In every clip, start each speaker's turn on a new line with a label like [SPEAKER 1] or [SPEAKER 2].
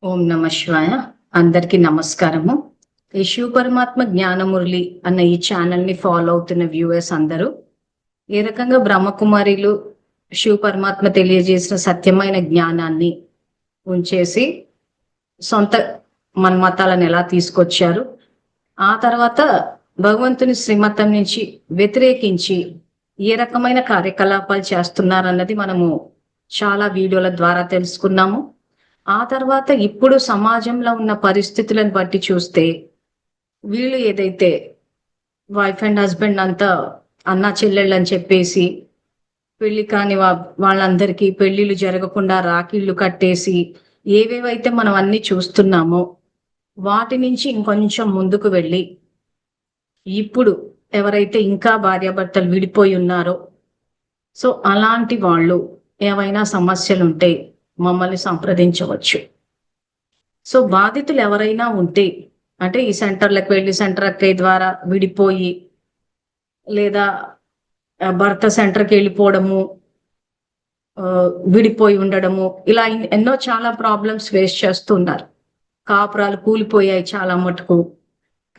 [SPEAKER 1] ఓం నమ శివాయ. అందరికీ నమస్కారము. ఈ శివ పరమాత్మ జ్ఞానమురళి అన్న ఈ ఛానల్ ని ఫాలో అవుతున్న వ్యూవర్స్ అందరూ ఏ రకంగా బ్రహ్మకుమారిలు శివ పరమాత్మ తెలియజేసిన సత్యమైన జ్ఞానాన్ని ఉంచేసి సొంత మన్మతాలను ఎలా తీసుకొచ్చారు, ఆ తర్వాత భగవంతుని శ్రీమతం నుంచి వ్యతిరేకించి ఏ రకమైన కార్యకలాపాలు చేస్తున్నారన్నది మనము చాలా వీడియోల ద్వారా తెలుసుకున్నాము. ఆ తర్వాత ఇప్పుడు సమాజంలో ఉన్న పరిస్థితులను బట్టి చూస్తే వీళ్ళు ఏదైతే వైఫ్ అండ్ హస్బెండ్ అంతా అన్నా చెల్లెళ్ళు అని చెప్పేసి పెళ్లి కాని వాళ్ళందరికీ పెళ్లిళ్ళు జరగకుండా రాఖీళ్ళు కట్టేసి ఏవేవైతే మనం అన్ని చూస్తున్నామో వాటి నుంచి ఇంకొంచెం ముందుకు వెళ్ళి ఇప్పుడు ఎవరైతే ఇంకా భార్యాభర్తలు విడిపోయి ఉన్నారో సో అలాంటి వాళ్ళు ఏవైనా సమస్యలుంటే మమ్మల్ని సంప్రదించవచ్చు. సో బాధితులు ఎవరైనా ఉంటే అంటే ఈ సెంటర్లకు వెళ్ళి సెంటర్ అక్కయ్య ద్వారా విడిపోయి లేదా భర్త సెంటర్కి వెళ్ళిపోవడము, విడిపోయి ఉండడము, ఇలా ఎన్నో చాలా ప్రాబ్లమ్స్ ఫేస్ చేస్తున్నారు. కాపురాలు కూలిపోయాయి చాలా మటుకు,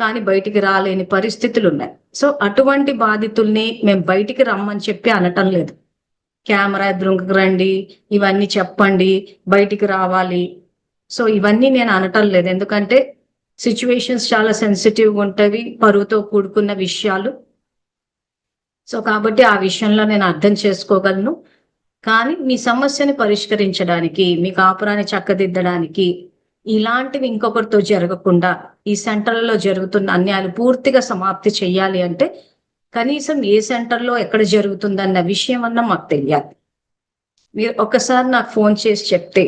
[SPEAKER 1] కానీ బయటికి రాలేని పరిస్థితులు ఉన్నాయి. సో అటువంటి బాధితుల్ని మేము బయటికి రమ్మని చెప్పి అనటం లేదు. కెమెరా ఎదురుకు రండి, ఇవన్నీ చెప్పండి, బయటికి రావాలి, సో ఇవన్నీ నేను అనటం లేదు. ఎందుకంటే సిచ్యువేషన్స్ చాలా సెన్సిటివ్గా ఉంటవి, పరువుతో కూడుకున్న విషయాలు. సో కాబట్టి ఆ విషయంలో నేను అర్థం చేసుకోగలను. కానీ మీ సమస్యని పరిష్కరించడానికి, మీ కాపురాన్ని చక్కదిద్దడానికి, ఇలాంటివి ఇంకొకరితో జరగకుండా ఈ సెంటర్లలో జరుగుతున్న అన్యాయాలు పూర్తిగా సమాప్తి చెయ్యాలి అంటే కనీసం ఏ సెంటర్లో ఎక్కడ జరుగుతుందన్న విషయం అన్నా మాకు తెలియాలి. మీరు ఒక్కసారి నాకు ఫోన్ చేసి చెప్తే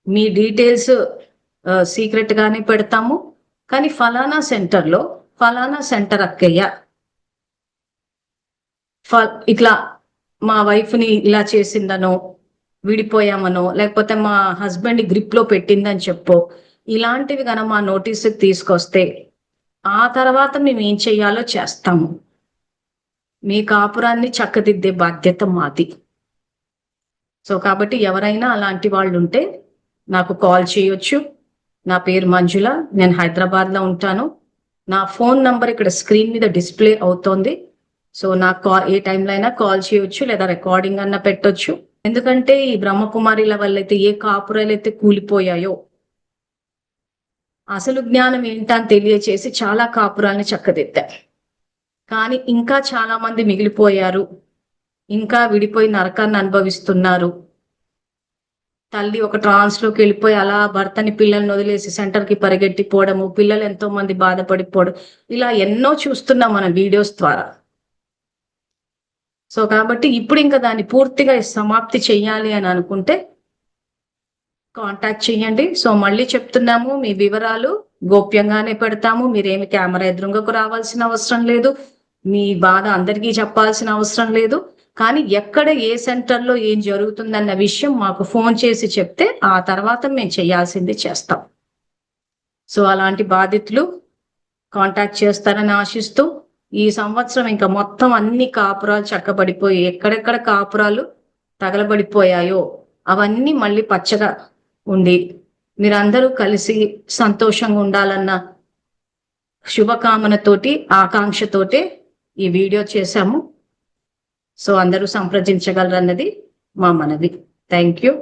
[SPEAKER 1] మీ డీటెయిల్స్ సీక్రెట్ గానే పెడతాము, కానీ ఫలానా సెంటర్లో ఫలానా సెంటర్ అక్కయ్య ఇట్లా మా వైఫ్ని ఇలా చేసిందనో, విడిపోయామనో, లేకపోతే మా హస్బెండ్ గ్రిప్ లో పెట్టిందని చెప్పో, ఇలాంటివి కనుక మా నోటీసుకి తీసుకొస్తే ఆ తర్వాత మేము ఏం చెయ్యాలో చేస్తాము. మీ కాపురాన్ని చక్కదిద్దే బాధ్యత మాది. సో కాబట్టి ఎవరైనా అలాంటి వాళ్ళు ఉంటే నాకు కాల్ చేయొచ్చు. నా పేరు మంజుల, నేను హైదరాబాద్లో ఉంటాను. నా ఫోన్ నంబర్ ఇక్కడ స్క్రీన్ మీద డిస్ప్లే అవుతోంది. సో నాకు ఏ టైంలో అయినా కాల్ చేయొచ్చు, లేదా రికార్డింగ్ అన్న పెట్టొచ్చు. ఎందుకంటే ఈ బ్రహ్మకుమారిల వల్ల అయితే ఏ కాపురాలు అయితే కూలిపోయాయో అసలు జ్ఞానం ఏంటని తెలియచేసి చాలా కాపురాలని చక్కదిద్దారు. కానీ ఇంకా చాలా మంది మిగిలిపోయారు, ఇంకా విడిపోయి నరకాన్ని అనుభవిస్తున్నారు. తల్లి ఒక ట్రాన్స్ లోకి వెళ్ళిపోయి అలా భర్తని పిల్లల్ని వదిలేసి సెంటర్కి పరిగెట్టిపోవడము, పిల్లలు ఎంతో మంది బాధపడిపోవడం, ఇలా ఎన్నో చూస్తున్నాం మన వీడియోస్ ద్వారా. సో కాబట్టి ఇప్పుడు ఇంకా దాన్ని పూర్తిగా సమాప్తి చెయ్యాలి అని అనుకుంటే కాంటాక్ట్ చేయండి. సో మళ్ళీ చెప్తున్నాము, మీ వివరాలు గోప్యంగానే పెడతాము. మీరేమి కెమెరా ఎదురుంగకు రావాల్సిన అవసరం లేదు, మీ బాధ అందరికీ చెప్పాల్సిన అవసరం లేదు. కానీ ఎక్కడ ఏ సెంటర్లో ఏం జరుగుతుందన్న విషయం మాకు ఫోన్ చేసి చెప్తే ఆ తర్వాత మేము చేయాల్సింది చేస్తాం. సో అలాంటి బాధితులు కాంటాక్ట్ చేస్తారని ఆశిస్తూ, ఈ సంవత్సరం ఇంకా మొత్తం అన్ని కాపురాలు చక్కబడిపోయి ఎక్కడెక్కడ కాపురాలు తగలబడిపోయాయో అవన్నీ మళ్ళీ పచ్చగా ఉండి మీరందరూ కలిసి సంతోషంగా ఉండాలన్న శుభకామనతోటి, ఆకాంక్షతోటి ఈ వీడియో చేశాము. సో అందరూ సంప్రదించగలరన్నది మా మనవి. Thank you.